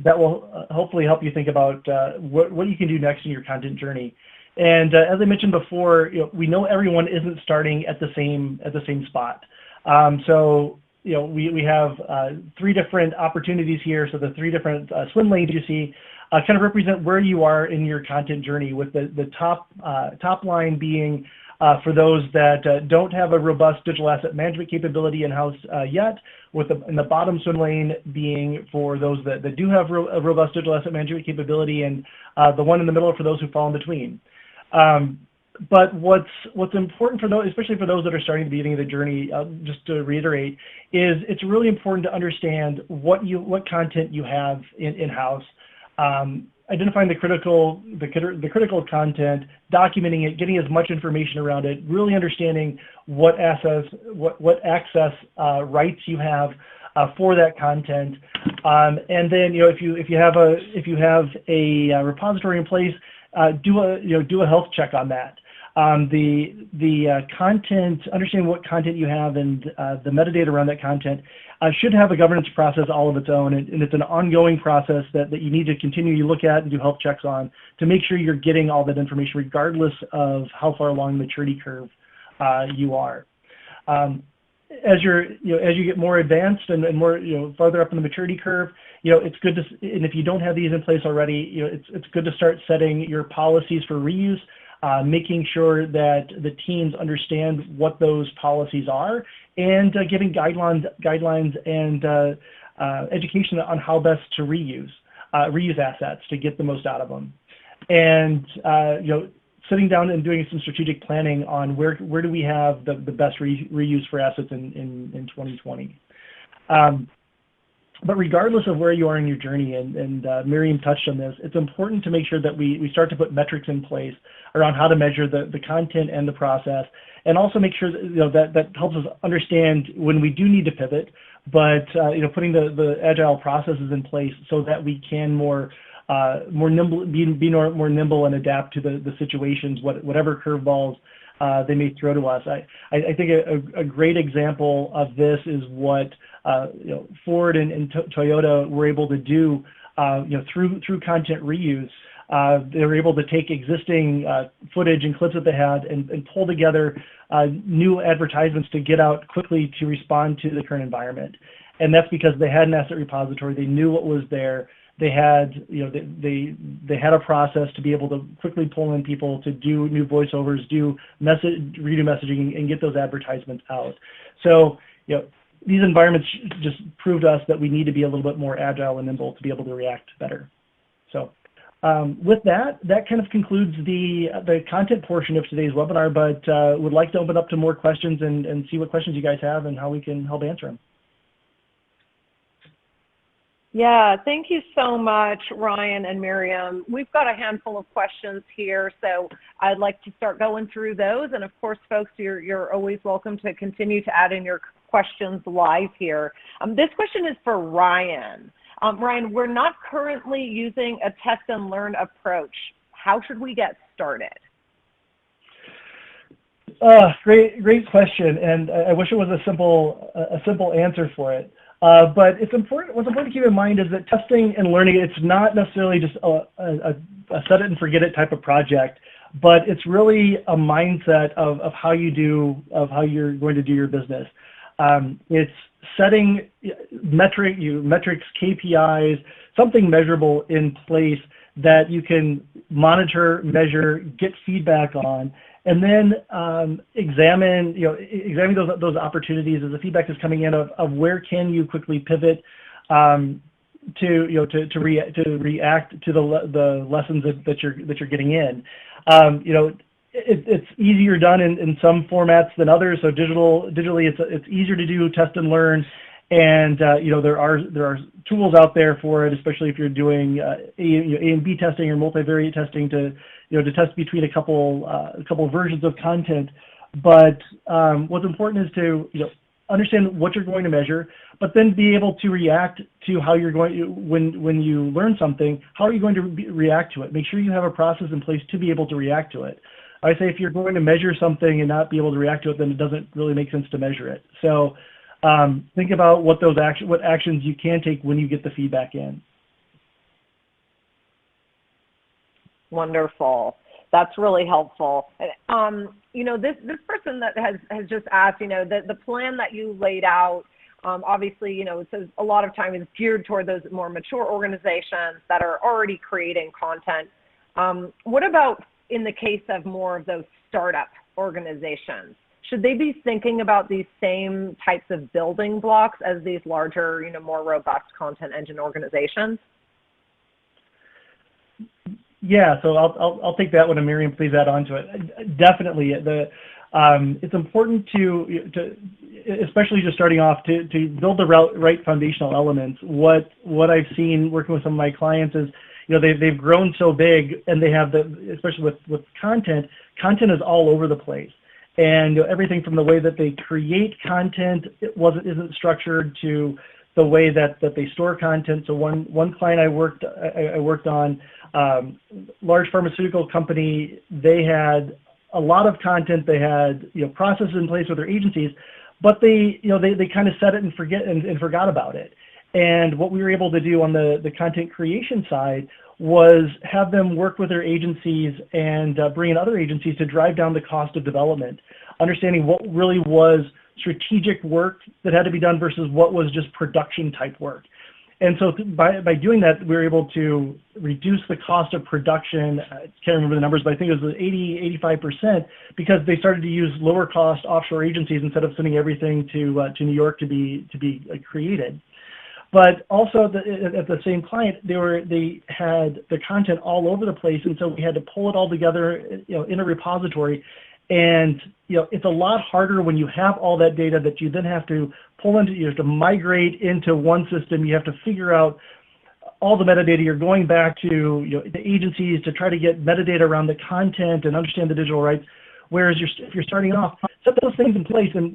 that will hopefully help you think about what you can do next in your content journey. And as I mentioned before, we know everyone isn't starting at the same spot. So we have 3 different opportunities here. So the 3 different swim lanes you see kind of represent where you are in your content journey, with the top line being for those that don't have a robust digital asset management capability in-house yet, in the bottom swim lane being for those that do have a robust digital asset management capability, and the one in the middle for those who fall in between. But what's important for those, especially for those that are starting at the beginning of the journey, just to reiterate, is it's really important to understand what content you have in-house. Identifying the critical content, documenting it, getting as much information around it, really understanding what access rights you have for that content, and then if you have a repository in place, do a health check on that. The content, understanding what content you have and the metadata around that content should have a governance process all of its own, and it's an ongoing process that you need to continue to look at and do health checks on to make sure you're getting all that information regardless of how far along the maturity curve you are. As you get more advanced and more farther up in the maturity curve, it's good to, and if you don't have these in place already, it's good to start setting your policies for reuse, making sure that the teams understand what those policies are, and giving guidelines and education on how best to reuse assets to get the most out of them, and sitting down and doing some strategic planning on where do we have the best reuse for assets in 2020. But regardless of where you are in your journey, and Miriam touched on this, it's important to make sure that we start to put metrics in place around how to measure the content and the process, and also make sure that that helps us understand when we do need to pivot, but putting the agile processes in place so that we can more nimble, be more nimble and adapt to the situations, whatever curveballs they may throw to us. I think a great example of this is what Ford and Toyota were able to do through content reuse. They were able to take existing footage and clips that they had and pull together new advertisements to get out quickly to respond to the current environment. And that's because they had an asset repository. They knew what was there. They had, they had a process to be able to quickly pull in people to do new voiceovers, redo messaging, and get those advertisements out. So, these environments just proved to us that we need to be a little bit more agile and nimble to be able to react better. So, with that kind of concludes the content portion of today's webinar. But would like to open up to more questions and see what questions you guys have and how we can help answer them. Yeah, thank you so much, Ryan and Miriam. We've got a handful of questions here, so I'd like to start going through those. And of course, folks, you're always welcome to continue to add in your questions live here. This question is for Ryan. Ryan, we're not currently using a test and learn approach. How should we get started? Great question, and I wish it was a simple answer for it. But what's important to keep in mind is that testing and learning, it's not necessarily just a set it and forget it type of project, but it's really a mindset of how you're going to do your business. It's setting metrics, KPIs, something measurable in place that you can monitor, measure, get feedback on, and then examine those opportunities as the feedback is coming in of where can you quickly pivot to react to the lessons that you're getting in. It's easier done in some formats than others. So digitally, it's easier to do test and learn, and there are tools out there for it, especially if you're doing A and B testing or multivariate testing to test between a couple versions of content. But what's important is to understand what you're going to measure, but then be able to react to how you're going to, when you learn something, how are you going to react to it? Make sure you have a process in place to be able to react to it. I say if you're going to measure something and not be able to react to it, then it doesn't really make sense to measure it. So think about what actions you can take when you get the feedback in. Wonderful. That's really helpful. This person that has just asked, the plan that you laid out, obviously, it says a lot of time is geared toward those more mature organizations that are already creating content. What about in the case of more of those startup organizations? Should they be thinking about these same types of building blocks as these larger, more robust content engine organizations? Yeah, so I'll take that one, and Miriam, please add on to it. Definitely, it's important to especially just starting off to build the right foundational elements. What I've seen working with some of my clients is, they've grown so big, and they have especially with content is all over the place, and everything from the way that they create content isn't structured to the way that they store content. So one client I worked on, large pharmaceutical company, they had a lot of content, they had processes in place with their agencies, but they kind of set it and forgot about it. And what we were able to do on the content creation side was have them work with their agencies and bring in other agencies to drive down the cost of development, understanding what really was strategic work that had to be done versus what was just production type work. And so by doing that, we were able to reduce the cost of production. I can't remember the numbers, but I think it was 80–85%, because they started to use lower cost offshore agencies instead of sending everything to New York to be created. But also at the same client, they had the content all over the place, and so we had to pull it all together, in a repository. And it's a lot harder when you have all that data that you then have to pull into. You have to migrate into one system. You have to figure out all the metadata. You're going back to the agencies to try to get metadata around the content and understand the digital rights. Whereas if you're starting off, set those things in place, and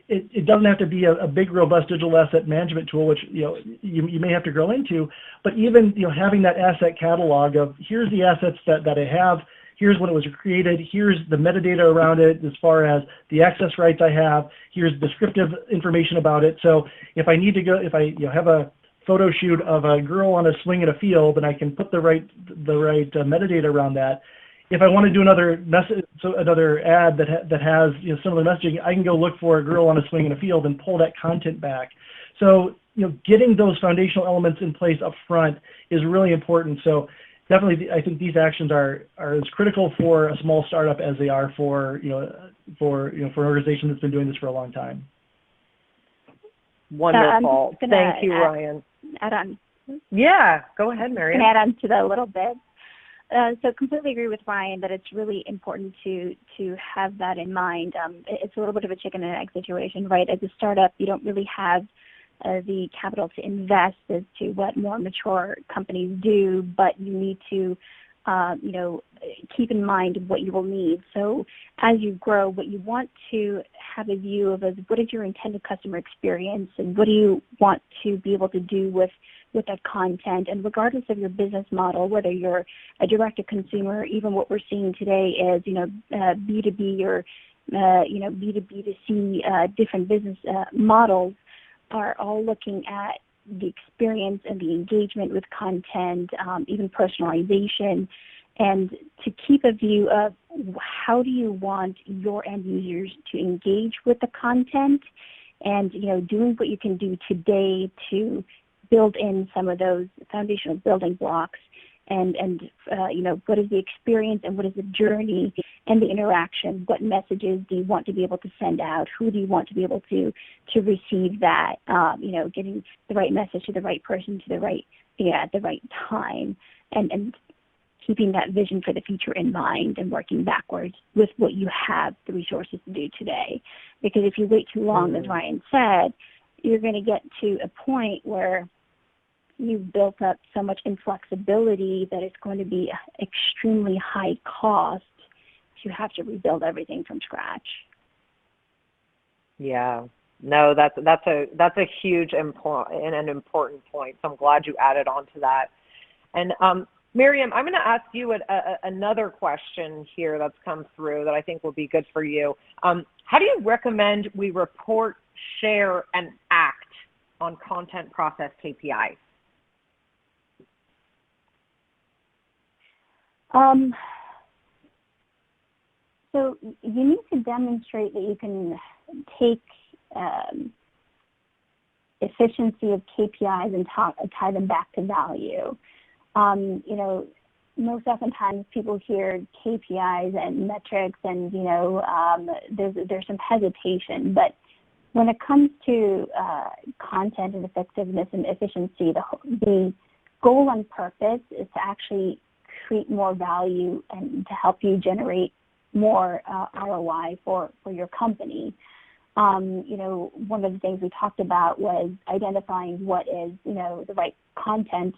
it doesn't have to be a big, robust digital asset management tool, which you may have to grow into. But even having that asset catalog of here's the assets that I have. Here's when it was created, here's the metadata around it as far as the access rights I have, here's descriptive information about it. So if I need to go, if I have a photo shoot of a girl on a swing in a field, and I can put the right metadata around that. If I want to do another ad that has similar messaging, I can go look for a girl on a swing in a field and pull that content back. So getting those foundational elements in place up front is really important. So definitely, I think these actions are as critical for a small startup as they are for an organization that's been doing this for a long time. Wonderful. Thank you, Ryan. Add on. Yeah, go ahead, Marian. Can add on to that a little bit. So completely agree with Ryan that it's really important to have that in mind. It's a little bit of a chicken and egg situation, right? As a startup, you don't really have the capital to invest as to what more mature companies do, but you need to, keep in mind what you will need. So as you grow, what you want to have a view of is what is your intended customer experience, and what do you want to be able to do with that content. And regardless of your business model, whether you're a direct-to-consumer, even what we're seeing today is, B2B or, B2B2C, different business models are all looking at the experience and the engagement with content, even personalization, and to keep a view of how do you want your end users to engage with the content, and doing what you can do today to build in some of those foundational building blocks, and what is the experience and what is the journey and the interaction? What messages do you want to be able to send out? Who do you want to be able to receive that? Getting the right message to the right person at the right time, and keeping that vision for the future in mind, and working backwards with what you have the resources to do today. Because if you wait too long, as Ryan said, you're going to get to a point where you've built up so much inflexibility that it's going to be extremely high cost to have to rebuild everything from scratch. Yeah, no, that's a huge and an important point. So I'm glad you added on to that. And Miriam, I'm going to ask you another question here that's come through that I think will be good for you. How do you recommend we report, share, and act on content process KPIs? So you need to demonstrate that you can take efficiency of KPIs and tie them back to value. Most oftentimes people hear KPIs and metrics, and there's some hesitation. But when it comes to content and effectiveness and efficiency, the goal and purpose is to actually create more value and to help you generate more ROI for your company. One of the things we talked about was identifying what is, the right content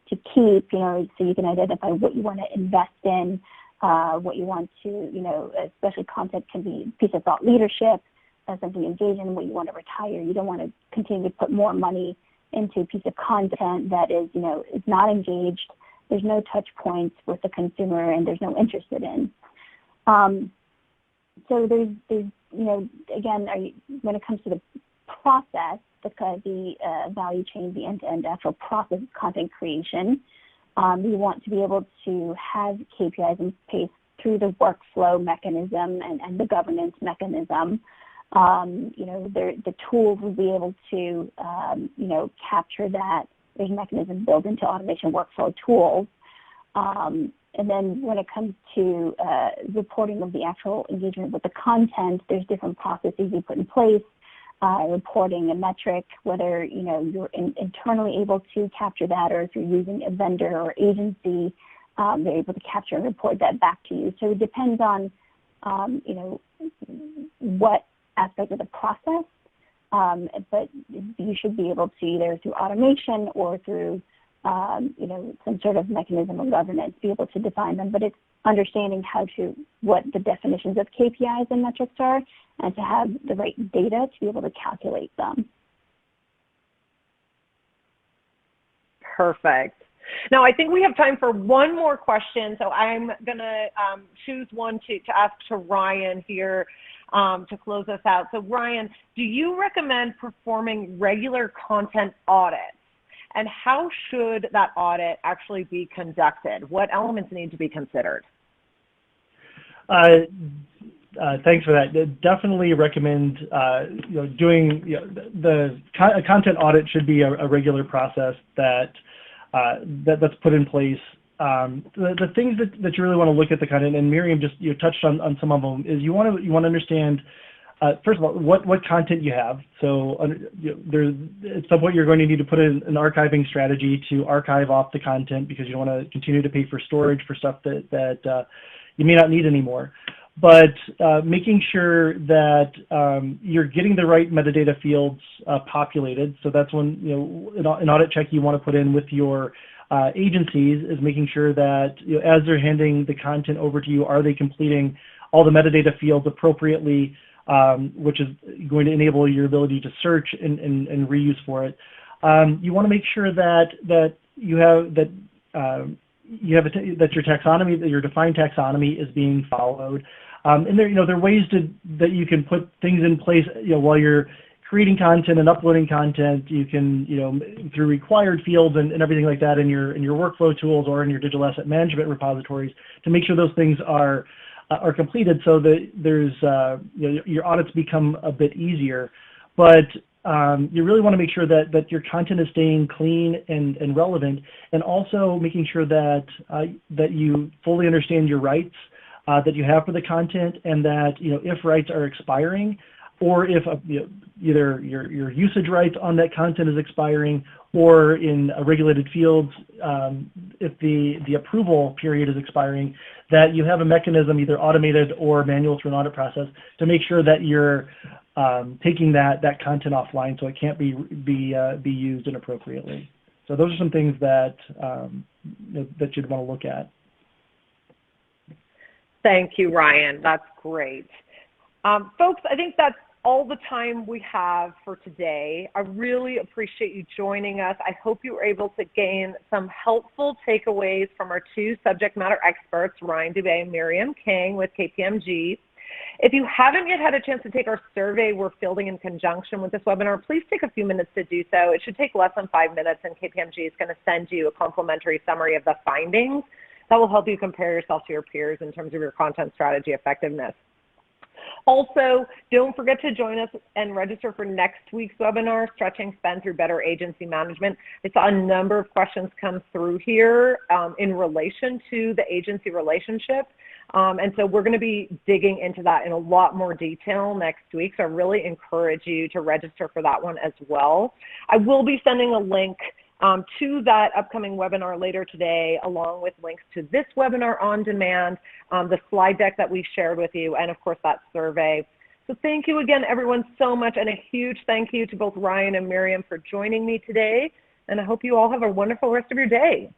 to keep, so you can identify what you want to invest in, what you want to, especially content can be a piece of thought leadership, something engaging, what you want to retire. You don't want to continue to put more money into a piece of content that is, is not engaged. There's no touch points with the consumer, and there's no interest in. So there's again, when it comes to the process, the value chain, the end-to-end actual process of content creation, we want to be able to have KPIs in place through the workflow mechanism and the governance mechanism. The tools will be able to, capture that. There's mechanisms built into automation workflow tools. And then when it comes to reporting of the actual engagement with the content, there's different processes you put in place, reporting a metric, whether you're internally able to capture that, or if you're using a vendor or agency, they're able to capture and report that back to you. So it depends on what aspect of the process, but you should be able to, either through automation or through some sort of mechanism of governance, be able to define them. But it's understanding what the definitions of KPIs and metrics are, and to have the right data to be able to calculate them. Perfect. Now, I think we have time for one more question, so I'm going to choose one to ask to Ryan here to close us out. So, Ryan, do you recommend performing regular content audits? And how should that audit actually be conducted? What elements need to be considered? Thanks for that. Definitely recommend doing a content audit should be a regular process that's put in place. The things that you really want to look at the content, and Miriam just touched on some of them, is you want to understand. First of all, what content you have. So at some point you're going to need to put in an archiving strategy to archive off the content, because you don't want to continue to pay for storage for stuff that you may not need anymore. But making sure that you're getting the right metadata fields populated. So that's when an audit check you want to put in with your agencies, is making sure that as they're handing the content over to you, are they completing all the metadata fields appropriately, which is going to enable your ability to search and reuse for it. You want to make sure that you have that your taxonomy, that your defined taxonomy, is being followed. And there are ways that you can put things in place while you're creating content and uploading content. You can through required fields and everything like that in your workflow tools or in your digital asset management repositories, to make sure those things are completed, so that there's your audits become a bit easier. But you really want to make sure that your content is staying clean and relevant, and also making sure that you fully understand your rights that you have for the content, and that if rights are expiring, or if either your usage rights on that content is expiring, or in regulated fields, if the approval period is expiring, that you have a mechanism, either automated or manual through an audit process, to make sure that you're taking that content offline, so it can't be used inappropriately. So those are some things that that you'd want to look at. Thank you, Ryan. That's great. Folks, I think that's all the time we have for today. I really appreciate you joining us. I hope you were able to gain some helpful takeaways from our two subject matter experts, Ryan Dubé and Miriam King with KPMG. If you haven't yet had a chance to take our survey we're fielding in conjunction with this webinar, please take a few minutes to do so. It should take less than 5 minutes, and KPMG is going to send you a complimentary summary of the findings that will help you compare yourself to your peers in terms of your content strategy effectiveness. Also, don't forget to join us and register for next week's webinar, Stretching Spend Through Better Agency Management. I saw a number of questions come through here in relation to the agency relationship. And so we're going to be digging into that in a lot more detail next week. So I really encourage you to register for that one as well. I will be sending a link to that upcoming webinar later today, along with links to this webinar on demand, the slide deck that we shared with you, and of course that survey. So thank you again, everyone, so much, and a huge thank you to both Ryan and Miriam for joining me today, and I hope you all have a wonderful rest of your day.